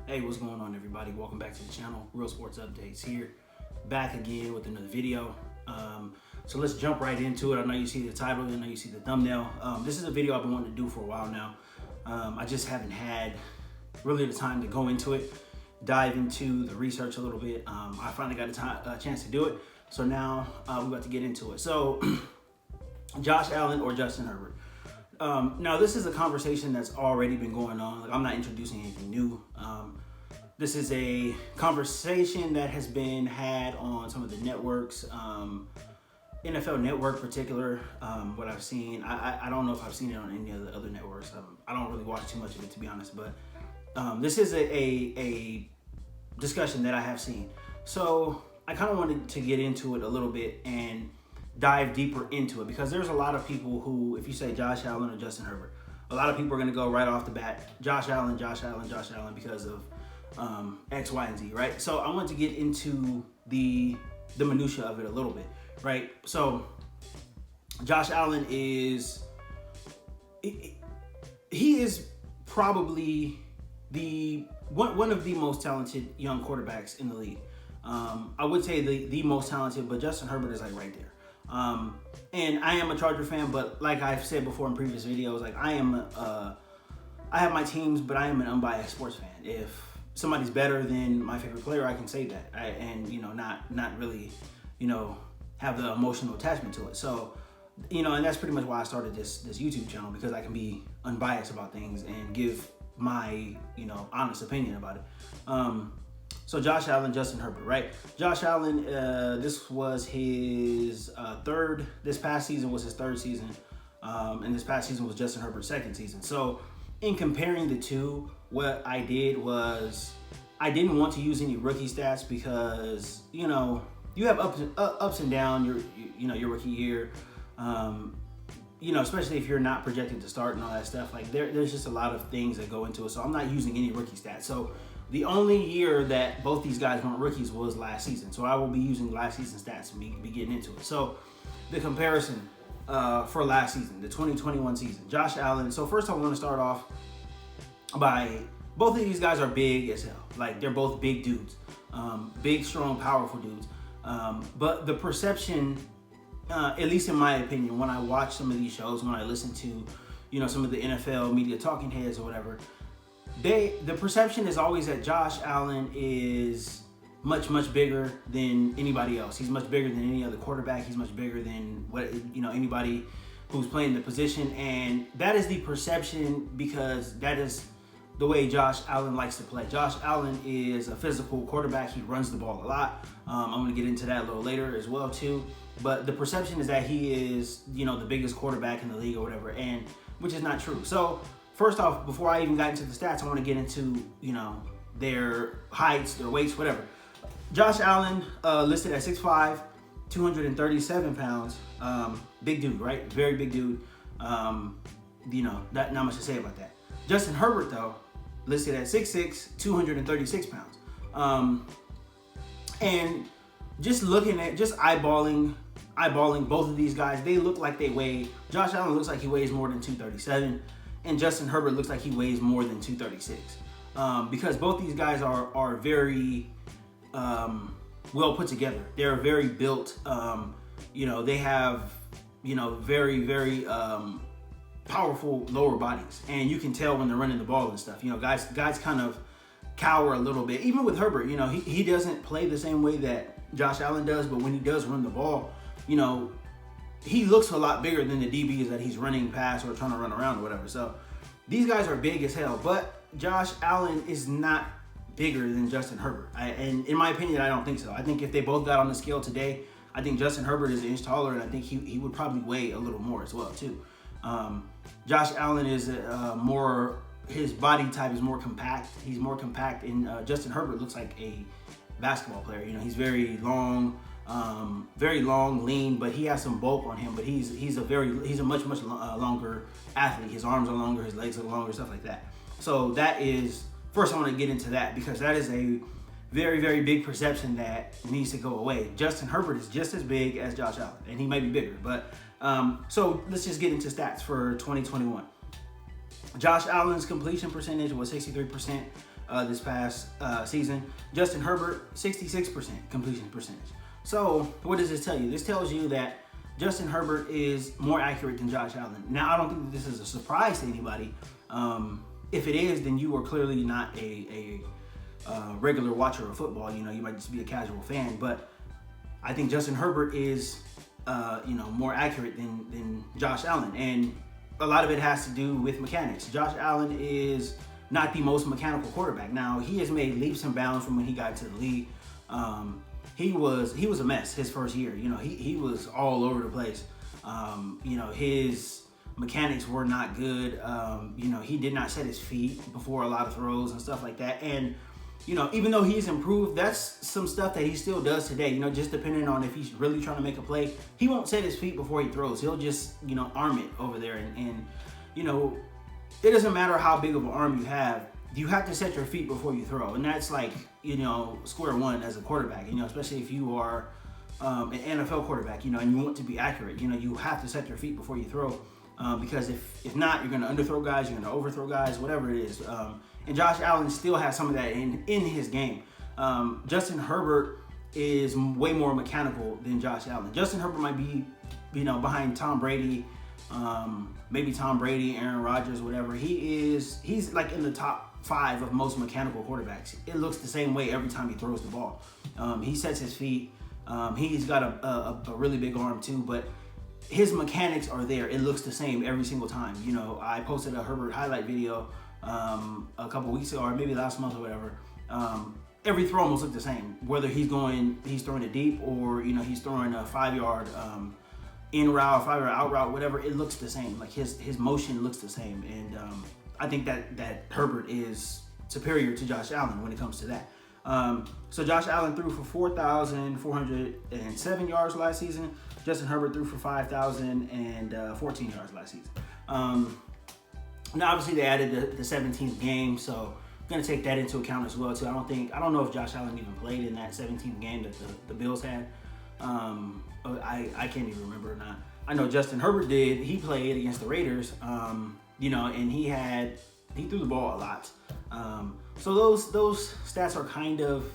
Hey, what's going on, everybody? Welcome back to the channel. Real Sports Updates here, back again with another video. So let's jump right into it. I know you see the title, I know you see the thumbnail. This is a video I've been wanting to do for a while now. I just haven't had really the time to go into it, dive into the research a little bit. I finally got a chance to do it, so now we're about to get into it. So Josh Allen or Justin Herbert. Now, this is a conversation that's already been going on. Like, I'm not introducing anything new. This is a conversation that has been had on some of the networks, NFL Network in particular. What I've seen, I don't know if I've seen it on any of the other networks. I don't really watch too much of it, to be honest, but this is a discussion that I have seen. So I kind of wanted to get into it a little bit and dive deeper into it, because there's a lot of people who, if you say Josh Allen or Justin Herbert, a lot of people are going to go right off the bat, Josh Allen, because of X, Y, and Z, right? So I want to get into the minutia of it a little bit, right? So Josh Allen is, he is probably one of the most talented young quarterbacks in the league. I would say the most talented, but Justin Herbert is like right there. And I am a Charger fan, but like I've said before in previous videos, like I have my teams, but I am an unbiased sports fan. If somebody's better than my favorite player, I can say that, and not really, have the emotional attachment to it. So, and that's pretty much why I started this YouTube channel, because I can be unbiased about things and give my, honest opinion about it. So Josh Allen, Justin Herbert, right? Josh Allen, this was his this past season was his third season. And this past season was Justin Herbert's second season. So in comparing the two, what I did was I didn't want to use any rookie stats, because, you have ups and downs your rookie year. Especially if you're not projected to start and all that stuff. Like there's just a lot of things that go into it. So I'm not using any rookie stats. So the only year that both these guys weren't rookies was last season. So I will be using last season stats to be getting into it. So the comparison for last season, the 2021 season, Josh Allen. So first I want to start off by, both of these guys are big as hell. Like, they're both big dudes, big, strong, powerful dudes. But the perception, at least in my opinion, when I watch some of these shows, when I listen to, some of the NFL media talking heads or whatever, the perception is always that Josh Allen is much, much bigger than anybody else. He's much bigger than any other quarterback. He's much bigger than anybody who's playing the position. And that is the perception, because that is the way Josh Allen likes to play. Josh Allen is a physical quarterback. He runs the ball a lot. I'm going to get into that a little later as well too. But the perception is that he is, the biggest quarterback in the league or whatever, and which is not true. So first off, before I even got into the stats, I want to get into, their heights, their weights, whatever. Josh Allen, listed at 6'5", 237 pounds. Big dude, right? Very big dude. Not much to say about that. Justin Herbert, though, listed at 6'6", 236 pounds. And just eyeballing both of these guys, they look like they weigh, Josh Allen looks like he weighs more than 237, and Justin Herbert looks like he weighs more than 236. Because both these guys are very well put together. They're very built. They have, very, very powerful lower bodies, and you can tell when they're running the ball and stuff. Guys kind of cower a little bit. Even with Herbert, he doesn't play the same way that Josh Allen does, but when he does run the ball, he looks a lot bigger than the DBs that he's running past or trying to run around or whatever. So these guys are big as hell, but Josh Allen is not bigger than Justin Herbert. And in my opinion, I don't think so. I think if they both got on the scale today, I think Justin Herbert is an inch taller, and I think he would probably weigh a little more as well too. Josh Allen is his body type is more compact. He's more compact, and Justin Herbert looks like a basketball player. He's very long, lean, but he has some bulk on him. But he's a much longer athlete. His arms are longer, his legs are longer, stuff like that. So that is, first I want to get into that, because that is a very, very big perception that needs to go away. Justin Herbert is just as big as Josh Allen, and he might be bigger. But so let's just get into stats for 2021. Josh Allen's completion percentage was 63%. this past season. Justin Herbert, 66% completion percentage. So what does this tell you? This tells you that Justin Herbert is more accurate than Josh Allen. Now, I don't think that this is a surprise to anybody. If it is, then you are clearly not a regular watcher of football. You know, you might just be a casual fan. But I think Justin Herbert is, more accurate than Josh Allen. And a lot of it has to do with mechanics. Josh Allen is not the most mechanical quarterback. Now, he has made leaps and bounds from when he got to the league. He was a mess his first year. You know, he was all over the place. His mechanics were not good. He did not set his feet before a lot of throws and stuff like that. And, even though he's improved, that's some stuff that he still does today. Just depending on if he's really trying to make a play, he won't set his feet before he throws. He'll just, arm it over there. And it doesn't matter how big of an arm you have to set your feet before you throw. And that's like, square one as a quarterback, especially if you are an NFL quarterback, and you want to be accurate, you have to set your feet before you throw. Because if not, you're going to underthrow guys, you're going to overthrow guys, whatever it is. And Josh Allen still has some of that in his game. Justin Herbert is way more mechanical than Josh Allen. Justin Herbert might be, behind Tom Brady, maybe Tom Brady, Aaron Rodgers, whatever. He's like in the top 5 of most mechanical quarterbacks. It looks the same way every time he throws the ball. He sets his feet. He's got a really big arm too, but his mechanics are there. It looks the same every single time. I posted a Herbert highlight video a couple weeks ago, or maybe last month or whatever. Every throw almost looked the same, whether he's throwing it deep or he's throwing a 5-yard in route, 5-yard out route, whatever. It looks the same. Like his motion looks the same, and I think that Herbert is superior to Josh Allen when it comes to that. So Josh Allen threw for 4,407 yards last season. Justin Herbert threw for 5,014 yards last season. Now, obviously, they added the 17th game, so I'm going to take that into account as well, too. I don't know if Josh Allen even played in that 17th game that the Bills had. I can't even remember or not. I know Justin Herbert did. He played against the Raiders, and he threw the ball a lot. So those stats are kind of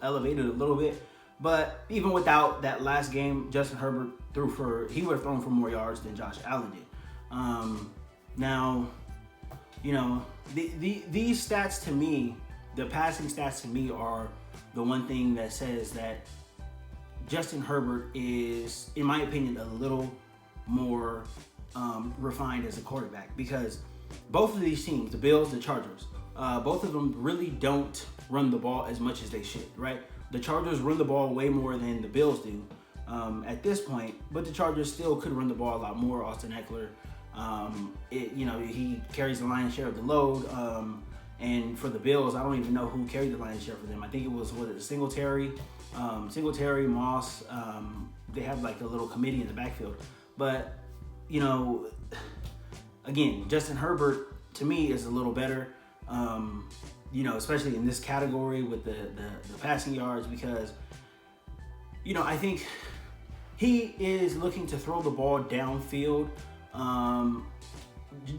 elevated a little bit. But even without that last game, Justin Herbert he would have thrown for more yards than Josh Allen did. Now, these stats to me, the passing stats to me are the one thing that says that Justin Herbert is, in my opinion, a little more refined as a quarterback, because both of these teams, the Bills, the Chargers, both of them really don't run the ball as much as they should, right? The Chargers run the ball way more than the Bills do at this point, but the Chargers still could run the ball a lot more. Austin Eckler, he carries the lion's share of the load. And for the Bills, I don't even know who carried the lion's share for them. I think it was Singletary, Moss. They have like a little committee in the backfield. But, again, Justin Herbert, to me, is a little better, especially in this category with the passing yards, because, I think he is looking to throw the ball downfield.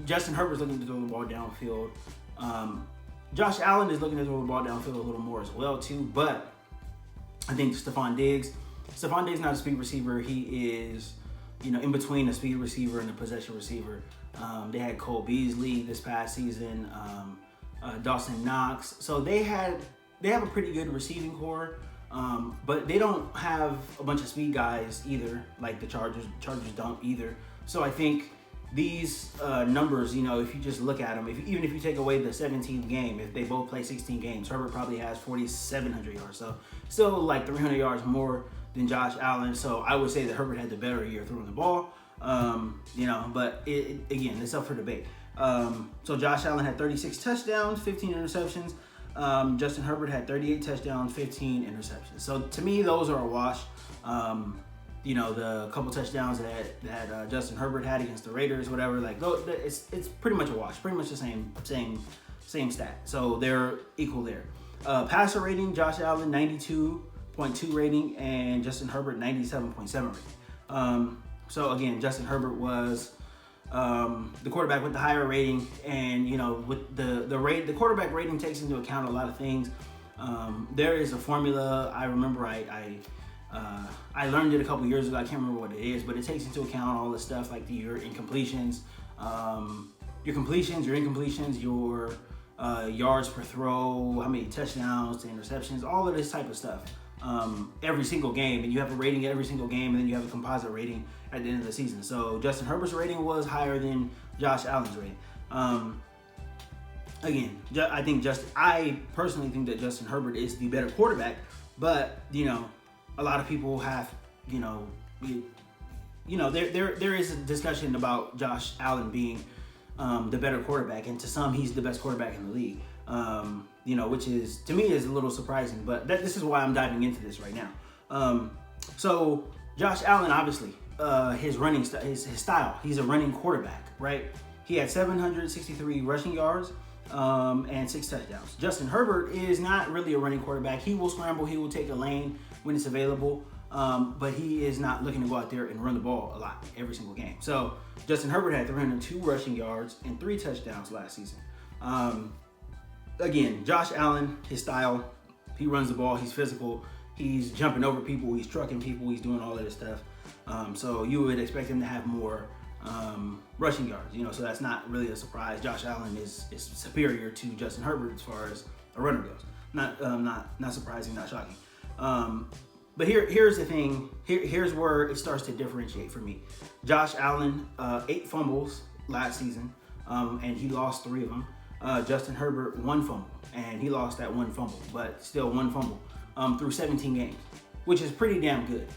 Justin Herbert's looking to throw the ball downfield. Josh Allen is looking to throw the ball downfield a little more as well too, but I think Stephon Diggs not a speed receiver. He is, in between a speed receiver and a possession receiver. They had Cole Beasley this past season, Dawson Knox. So they have a pretty good receiving core, but they don't have a bunch of speed guys either, like the Chargers. Chargers don't either. So I think these numbers, if you just look at them, even if you take away the 17th game, if they both play 16 games, Herbert probably has 4,700 yards. So still like 300 yards more than Josh Allen. So I would say that Herbert had the better year throwing the ball, but again, it's up for debate. So Josh Allen had 36 touchdowns, 15 interceptions. Justin Herbert had 38 touchdowns, 15 interceptions. So to me, those are a wash. The couple touchdowns that Justin Herbert had against the Raiders, whatever, like it's pretty much a wash, pretty much the same stat. So they're equal there. Passer rating, Josh Allen 92.2 rating, and Justin Herbert 97.7 rating. So again, Justin Herbert was the quarterback with the higher rating, and with the quarterback rating takes into account a lot of things. There is a formula. I remember I learned it a couple years ago. I can't remember what it is, but it takes into account all the stuff like your incompletions, your incompletions, your yards per throw, how many touchdowns to interceptions, all of this type of stuff. Every single game, and you have a rating every single game, and then you have a composite rating at the end of the season. So Justin Herbert's rating was higher than Josh Allen's rating. Again, I personally think that Justin Herbert is the better quarterback, but a lot of people have there is a discussion about Josh Allen being the better quarterback, and to some he's the best quarterback in the league. Which is, to me, is a little surprising, but this is why I'm diving into this right now. So Josh Allen, obviously, his running his style, he's a running quarterback, right? He had 763 rushing yards and 6 touchdowns. Justin Herbert is not really a running quarterback. He will scramble, he will take a lane when it's available, but he is not looking to go out there and run the ball a lot every single game. So Justin Herbert had 302 rushing yards and 3 touchdowns last season. Again, Josh Allen, his style, he runs the ball, he's physical, he's jumping over people, he's trucking people, he's doing all of this stuff. So you would expect him to have more rushing yards, so that's not really a surprise. Josh Allen is superior to Justin Herbert as far as a runner goes. Not surprising, not shocking. But here's the thing. Here's where it starts to differentiate for me. Josh Allen, 8 fumbles last season, and he lost 3 of them. Justin Herbert, 1 fumble, and he lost that 1 fumble, but still 1 fumble through 17 games, which is pretty damn good.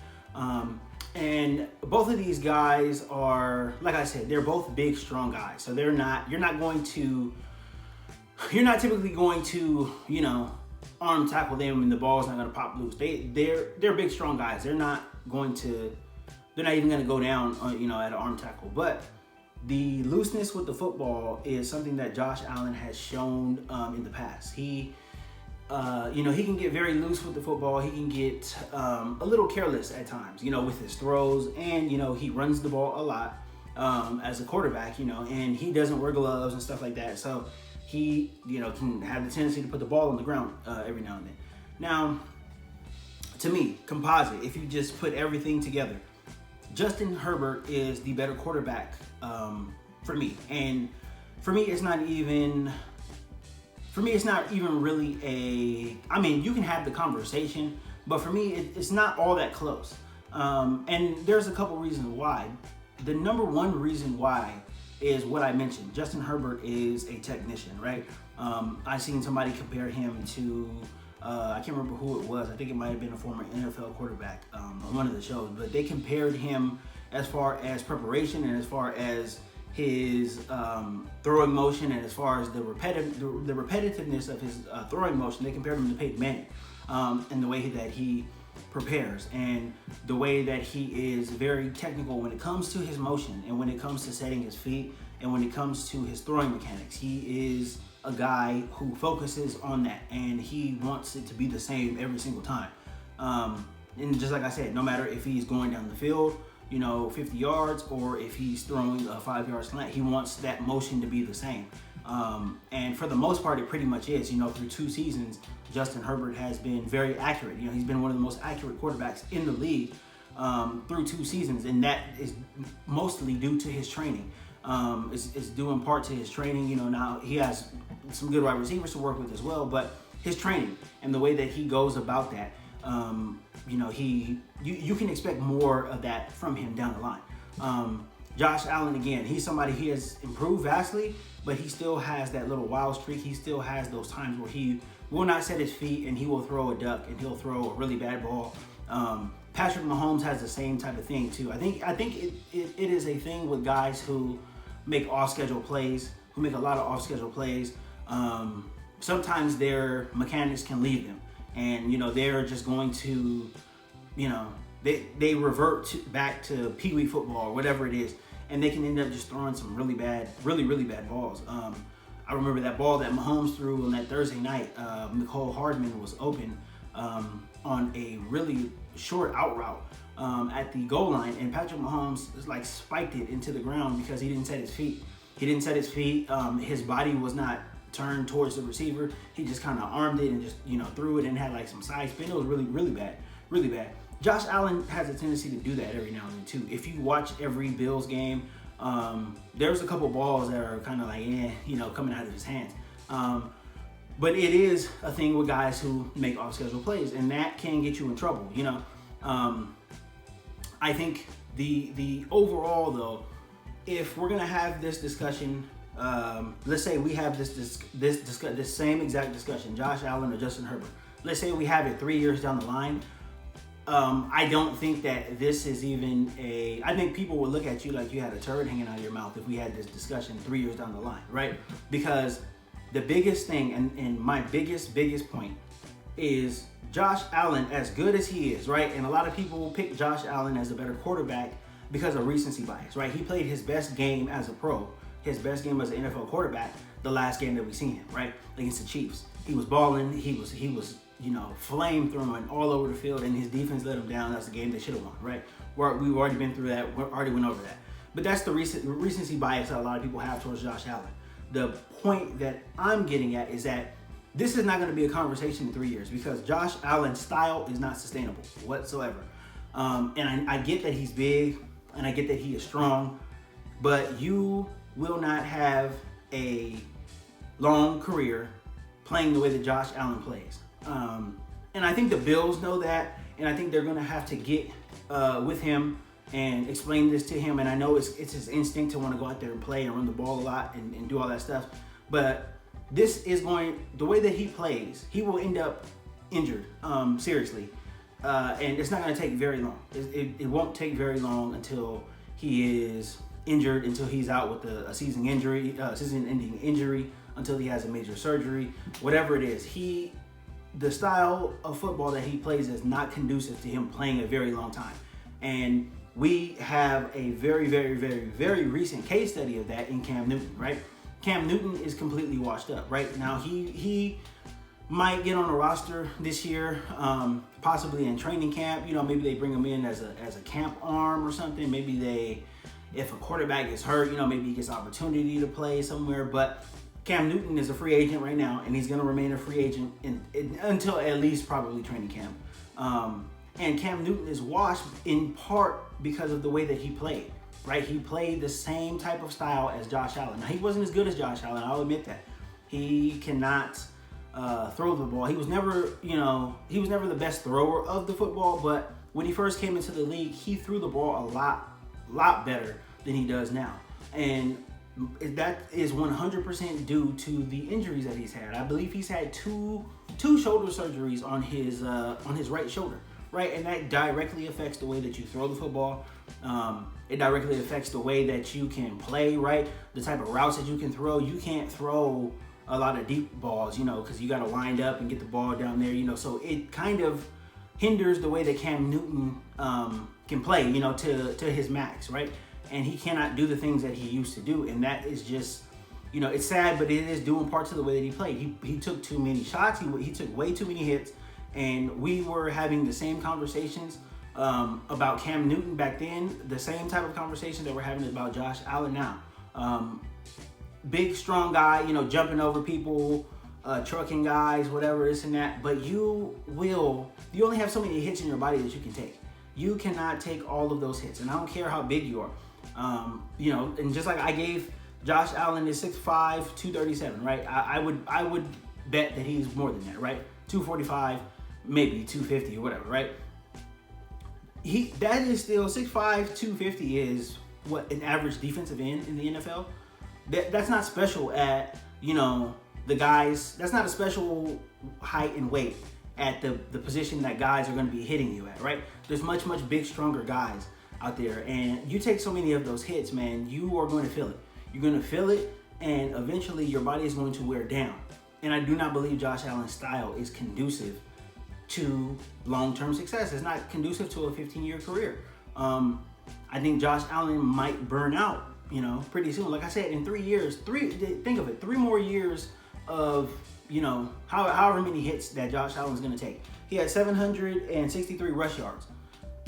And both of these guys are, like I said, they're both big, strong guys. So you're not typically going to, arm tackle them and the ball's not going to pop loose. They're big, strong guys. They're not even going to go down, at an arm tackle. But the looseness with the football is something that Josh Allen has shown in the past. He can get very loose with the football. He can get a little careless at times, with his throws, and he runs the ball a lot as a quarterback, and he doesn't wear gloves and stuff like that. So he, can have the tendency to put the ball on the ground every now and then. Now, to me, composite, if you just put everything together, Justin Herbert is the better quarterback for me. And for me, it's not even really you can have the conversation, but for me, it's not all that close. And there's a couple reasons why. The number one reason why is what I mentioned. Justin Herbert is a technician, right? I seen somebody compare him to, I can't remember who it was. I think it might have been a former NFL quarterback on one of the shows, but they compared him as far as preparation and as far as his throwing motion, and as far as the repetitiveness of his throwing motion. They compared him to Peyton Manning and the way that he prepares, and the way that he is very technical when it comes to his motion, and when it comes to setting his feet, and when it comes to his throwing mechanics. He is a guy who focuses on that, and he wants it to be the same every single time. And just like I said, no matter if he's going down the field, 50 yards, or if he's throwing a 5-yard slant, he wants that motion to be the same. And for the most part, it pretty much is. Through 2 seasons, Justin Herbert has been very accurate. He's been one of the most accurate quarterbacks in the league through 2 seasons, and that is mostly due to his training. It's due in part to his training. Now he has some good wide receivers to work with as well, but his training and the way that he goes about that, you can expect more of that from him down the line. Josh Allen, again, he's somebody, he has improved vastly, but he still has that little wild streak. He still has those times where he will not set his feet, and he will throw a duck, and he'll throw a really bad ball. Patrick Mahomes has the same type of thing too. I think it is a thing with guys who make off-schedule plays, who make a lot of off-schedule plays. Sometimes their mechanics can leave them, and they're just going to, they revert back to Pee Wee football or whatever it is, and they can end up just throwing some really bad balls. I remember that ball that Mahomes threw on that Thursday night. Mecole Hardman was open on a really short out route, at the goal line, and Patrick Mahomes like spiked it into the ground because he didn't set his feet. He didn't set his feet. His body was not turned towards the receiver. He just kind of armed it and just threw it and had like some side spin. It was really, really bad, really bad. Josh Allen has a tendency to do that every now and then too. If you watch every Bills game, there's a couple balls that are kind of like coming out of his hands. But it is a thing with guys who make off-schedule plays, and that can get you in trouble. I think the overall though, if we're gonna have this discussion, let's say we have this same exact discussion, Josh Allen or Justin Herbert. Let's say we have it 3 years down the line. I don't think that this is even I think people would look at you like you had a turd hanging out of your mouth if we had this discussion 3 years down the line, right? Because the biggest thing and my biggest point is Josh Allen, as good as he is, right? And a lot of people will pick Josh Allen as a better quarterback because of recency bias, right? He played his best game as a pro, his best game as an NFL quarterback, the last game that we seen him, right? Against the Chiefs. He was balling, he was flame throwing all over the field, and his defense let him down. That's the game they should have won, right? We've already been through that. We already went over that. But that's the recency bias that a lot of people have towards Josh Allen. The point that I'm getting at is that this is not going to be a conversation in 3 years because Josh Allen's style is not sustainable whatsoever. And I get that he's big and I get that he is strong, but you will not have a long career playing the way that Josh Allen plays. And I think the Bills know that, and I think they're going to have to get with him and explain this to him. And I know it's his instinct to want to go out there and play and run the ball a lot and do all that stuff. But this is the way that he plays, he will end up injured, seriously. And it's not going to take very long. It won't take very long until he is injured, until he's out with a season-ending injury, until he has a major surgery, whatever it is. The style of football that he plays is not conducive to him playing a very long time. And we have a very, very, very, very recent case study of that in Cam Newton, right? Cam Newton is completely washed up, right? Now, he might get on a roster this year, possibly in training camp. Maybe they bring him in as a camp arm or something. Maybe if a quarterback gets hurt, maybe he gets opportunity to play somewhere. But Cam Newton is a free agent right now, and he's going to remain a free agent until at least probably training camp. And Cam Newton is washed in part because of the way that he played, right? He played the same type of style as Josh Allen. Now, he wasn't as good as Josh Allen, I'll admit that. He cannot throw the ball. He was never the best thrower of the football, but when he first came into the league, he threw the ball a lot better than he does now. And that is 100% due to the injuries that he's had. I believe he's had two shoulder surgeries on his right shoulder, right? And that directly affects the way that you throw the football. It directly affects the way that you can play, right? The type of routes that you can throw. You can't throw a lot of deep balls, because you got to wind up and get the ball down there, so it kind of hinders the way that Cam Newton can play, to his max, right? And he cannot do the things that he used to do, and that is just, it's sad, but it is due in part to the way that he played. He took too many shots, he took way too many hits, and we were having the same conversations about Cam Newton back then, the same type of conversation that we're having about Josh Allen now. Big, strong guy, jumping over people, trucking guys, whatever, this and that. But you only have so many hits in your body that you can take. You cannot take all of those hits. And I don't care how big you are. And just like I gave Josh Allen is 6'5", 237, right? I would bet that he's more than that, right? 245, maybe 250 or whatever, right? That is still 6'5", 250 is what an average defensive end in the NFL. That's not special at, the guys. That's not a special height and weight at the position that guys are going to be hitting you at, right? There's much, much big, stronger guys out there. And you take so many of those hits, man, you are going to feel it. You're going to feel it, and eventually your body is going to wear down. And I do not believe Josh Allen's style is conducive to long-term success. It's not conducive to a 15-year career. I think Josh Allen might burn out, pretty soon. Like I said, in 3 years, think of it, 3 more years of, however many hits that Josh Allen's going to take. He had 763 rush yards.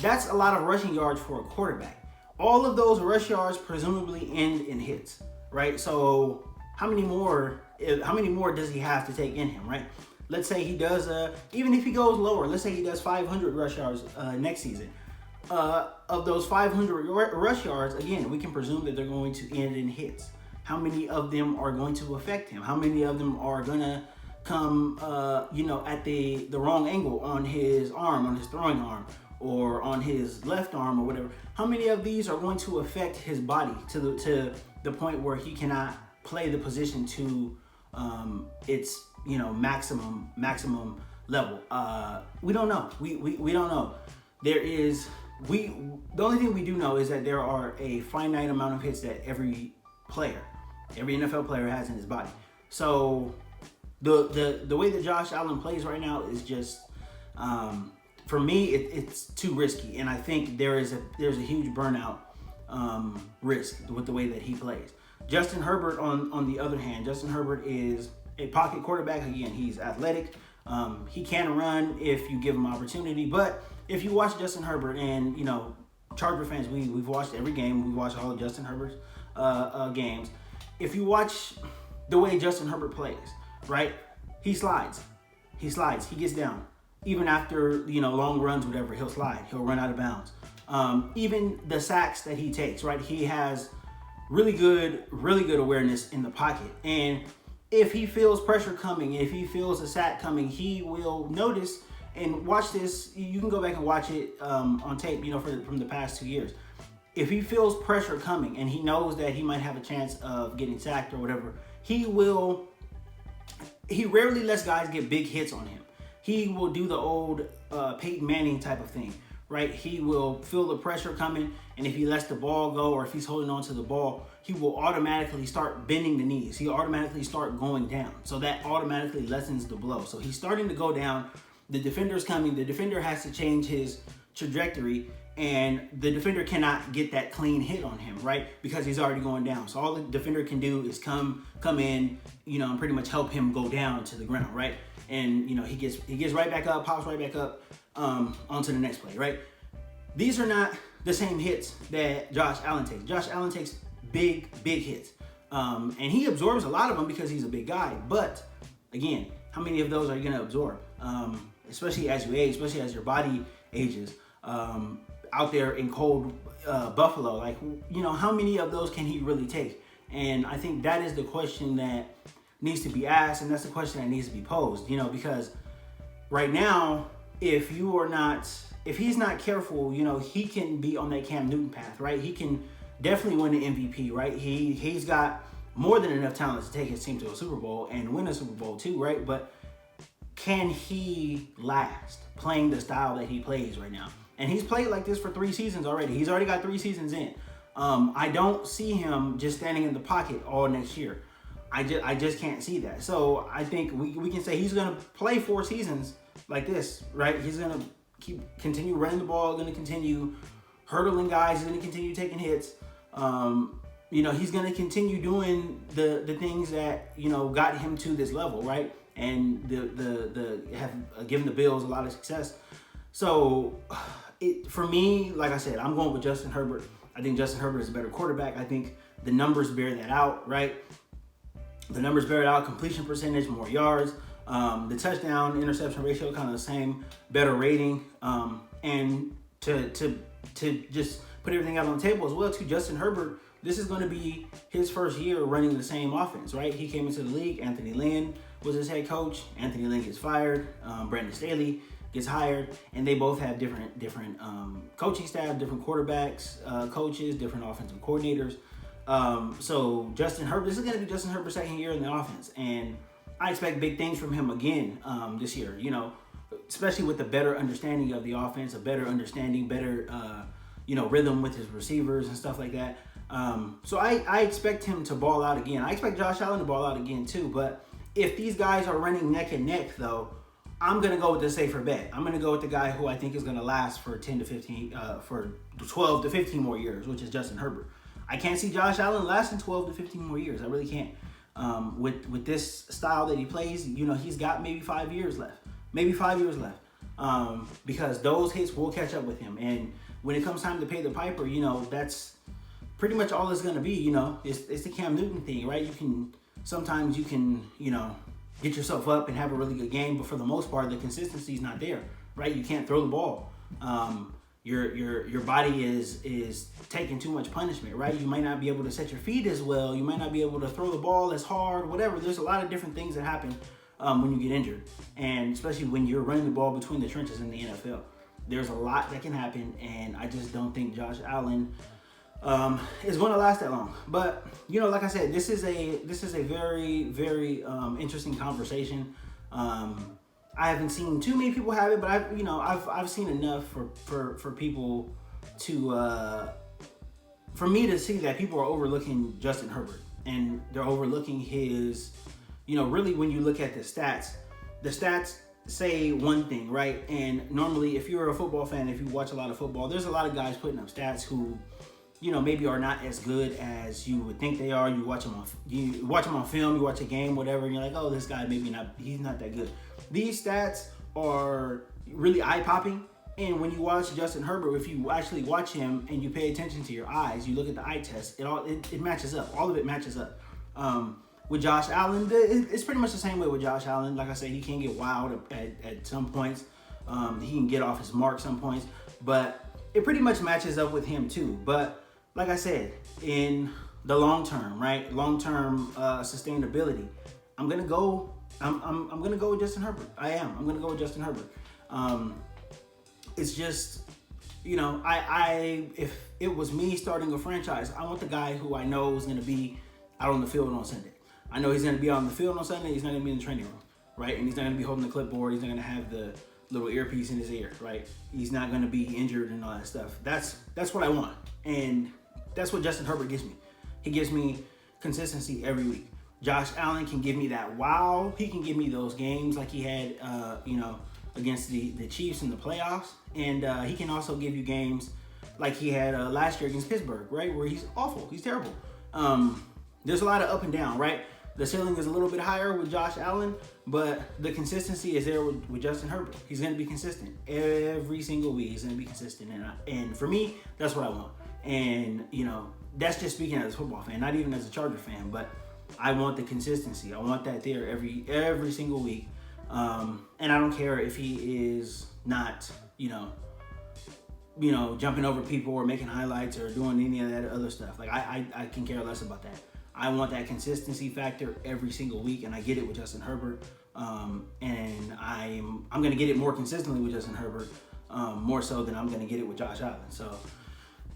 That's a lot of rushing yards for a quarterback. All of those rush yards presumably end in hits, right? So how many more does he have to take in him, right? Let's say he does, even if he goes lower, let's say he does 500 rush yards next season. Of those 500 rush yards, again, we can presume that they're going to end in hits. How many of them are going to affect him? How many of them are going to come, at the wrong angle on his arm, on his throwing arm, or on his left arm or whatever? How many of these are going to affect his body to the point where he cannot play the position to its maximum level? We don't know. We don't know. The only thing we do know is that there are a finite amount of hits that every NFL player has in his body. So the way that Josh Allen plays right now is just, for me, it's too risky, and I think there's a huge burnout risk with the way that he plays. Justin Herbert, on the other hand, Justin Herbert is a pocket quarterback. Again, he's athletic. He can run if you give him opportunity. But if you watch Justin Herbert, and Charger fans, we've watched every game. We watched all of Justin Herbert's games. If you watch the way Justin Herbert plays, right? He slides. He gets down. Even after long runs, whatever, he'll slide. He'll run out of bounds. Even the sacks that he takes, right? He has really good awareness in the pocket. And if he feels pressure coming, if he feels a sack coming, he will notice. And watch this. You can go back and watch it on tape, from the past 2 years. If he feels pressure coming and he knows that he might have a chance of getting sacked or whatever, he rarely lets guys get big hits on him. He will do the old Peyton Manning type of thing, right? He will feel the pressure coming, and if he lets the ball go or if he's holding on to the ball, he will automatically start bending the knees. He automatically start going down. So that automatically lessens the blow. So he's starting to go down. The defender's coming. The defender has to change his trajectory, and the defender cannot get that clean hit on him, right? Because he's already going down. So all the defender can do is come in, and pretty much help him go down to the ground, right? And he gets right back up, pops right back up onto the next play, right? These are not the same hits that Josh Allen takes. Josh Allen takes big hits, and he absorbs a lot of them because he's a big guy. But again, how many of those are you going to absorb? Especially as you age, especially as your body ages. Out there in cold Buffalo, like, how many of those can he really take? And I think that is the question that needs to be asked, and that's the question that needs to be posed, because right now, if he's not careful, he can be on that Cam Newton path, right? He can definitely win the MVP, right? He's got more than enough talent to take his team to a Super Bowl and win a Super Bowl too, right? But can he last playing the style that he plays right now? And he's played like this for 3 seasons already. He's already got 3 seasons in. I don't see him just standing in the pocket all next year. I just can't see that. So I think we can say he's going to play 4 seasons like this, right? He's going to continue running the ball, going to continue hurdling guys, he's going to continue taking hits. He's going to continue doing the things that, got him to this level, right? And the have given the Bills a lot of success. So for me, like I said, I'm going with Justin Herbert. I think Justin Herbert is a better quarterback. I think the numbers bear that out, right? The numbers bear it out. Completion percentage, more yards. The touchdown interception ratio kind of the same, better rating. And to just put everything out on the table as well, too, Justin Herbert, this is going to be his first year running the same offense, right? He came into the league. Anthony Lynn was his head coach. Anthony Lynn gets fired. Brandon Staley gets hired, and they both have different coaching staff, different quarterbacks, coaches, different offensive coordinators. So Justin Herbert, this is going to be Justin Herbert's second year in the offense, and I expect big things from him again this year. Especially with the better understanding of the offense, a better understanding, better rhythm with his receivers and stuff like that. So I expect him to ball out again. I expect Josh Allen to ball out again too. But if these guys are running neck and neck, though, I'm going to go with the safer bet. I'm going to go with the guy who I think is going to last for 12 to 15 more years, which is Justin Herbert. I can't see Josh Allen lasting 12 to 15 more years. I really can't. With this style that he plays, he's got maybe 5 years left. because those hits will catch up with him. And when it comes time to pay the piper, you know, that's pretty much all it's going to be. You know, it's the Cam Newton thing, right? Sometimes you can, you know, get yourself up and have a really good game, but for the most part, the consistency is not there, right? You can't throw the ball. Your body is taking too much punishment, right? You might not be able to set your feet as well. You might not be able to throw the ball as hard, whatever. There's a lot of different things that happen when you get injured, and especially when you're running the ball between the trenches in the NFL. There's a lot that can happen, and I just don't think Josh Allen is going to last that long. But you know, like I said, this is a very, very interesting conversation. I haven't seen too many people have it, but I've seen enough for people to for me to see that people are overlooking Justin Herbert, and they're overlooking his, you know, really when you look at the stats say one thing, right? And normally, if you're a football fan, if you watch a lot of football, there's a lot of guys putting up stats who, you know, maybe are not as good as you would think they are. You watch them on film, you watch a game, whatever, and you're like, oh, this guy he's not that good. These stats are really eye-popping, and when you watch Justin Herbert, if you actually watch him and you pay attention to your eyes, you look at the eye test, it matches up. All of it matches up. With Josh Allen, it's pretty much the same way with Josh Allen. Like I said, he can get wild at some points. He can get off his mark some points, but it pretty much matches up with him too. But like I said, in the long term, right? Long-term sustainability, I'm gonna go with Justin Herbert. I'm gonna go with Justin Herbert. It's just, you know, if it was me starting a franchise, I want the guy who I know is gonna be out on the field on Sunday. I know he's gonna be out on the field on Sunday. He's not gonna be in the training room, right? And he's not gonna be holding the clipboard. He's not gonna have the little earpiece in his ear, right? He's not gonna be injured and all that stuff. That's what I want, and that's what Justin Herbert gives me. He gives me consistency every week. Josh Allen can give me that wow. He can give me those games like he had, you know, against the Chiefs in the playoffs, and he can also give you games like he had last year against Pittsburgh, right, where he's awful. He's terrible. There's a lot of up and down, right? The ceiling is a little bit higher with Josh Allen, but the consistency is there with Justin Herbert. He's going to be consistent every single week. He's going to be consistent, and for me, that's what I want. And you know, that's just speaking as a football fan, not even as a Charger fan, but I want the consistency. I want that there every single week, and I don't care if he is not, you know, jumping over people or making highlights or doing any of that other stuff. Like I can care less about that. I want that consistency factor every single week, and I get it with Justin Herbert. And I'm gonna get it more consistently with Justin Herbert, more so than I'm gonna get it with Josh Allen. So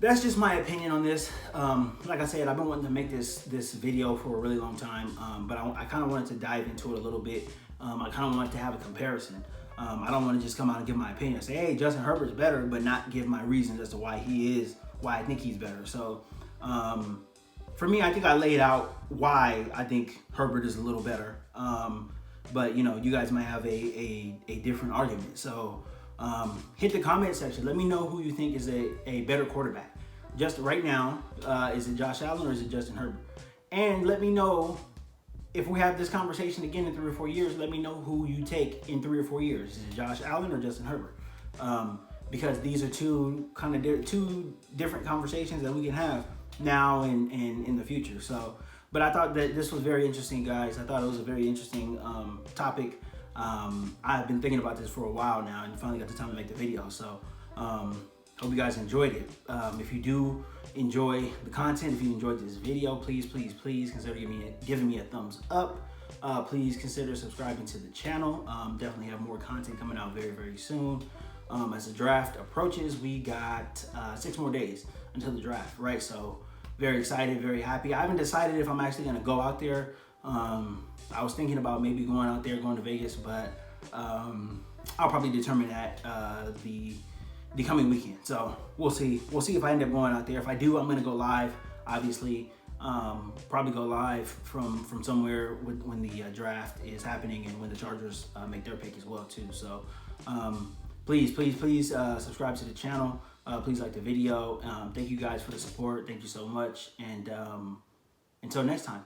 that's just my opinion on this. Like I said, I've been wanting to make this video for a really long time, but I kind of wanted to dive into it a little bit. I kind of wanted to have a comparison. I don't want to just come out and give my opinion and say, hey, Justin Herbert's better, but not give my reasons as to why I think he's better. So for me, I think I laid out why I think Herbert is a little better. But you know, you guys might have a different argument. So hit the comment section. Let me know who you think is a better quarterback. Just right now, is it Josh Allen or is it Justin Herbert? And let me know if we have this conversation again in 3 or 4 years. Let me know who you take in 3 or 4 years. Is it Josh Allen or Justin Herbert? Because these are two different conversations that we can have now and in the future. So, but I thought that this was very interesting, guys. I thought it was a very interesting topic. I've been thinking about this for a while now, and finally got the time to make the video. So hope you guys enjoyed it. If you do enjoy the content, if you enjoyed this video, please consider giving me a thumbs up. Please consider subscribing to the channel. Definitely have more content coming out very, very soon. As the draft approaches, we got 6 more days until the draft, right? So very excited, very happy. I haven't decided if I'm actually gonna go out there. I was thinking about maybe going out there, going to Vegas, but I'll probably determine that the coming weekend. So we'll see if I end up going out there. If I do, I'm gonna go live, obviously. Probably go live from somewhere when the draft is happening and when the Chargers make their pick as well too. So please subscribe to the channel. Please like the video. Thank you guys for the support. Thank you so much. And until next time.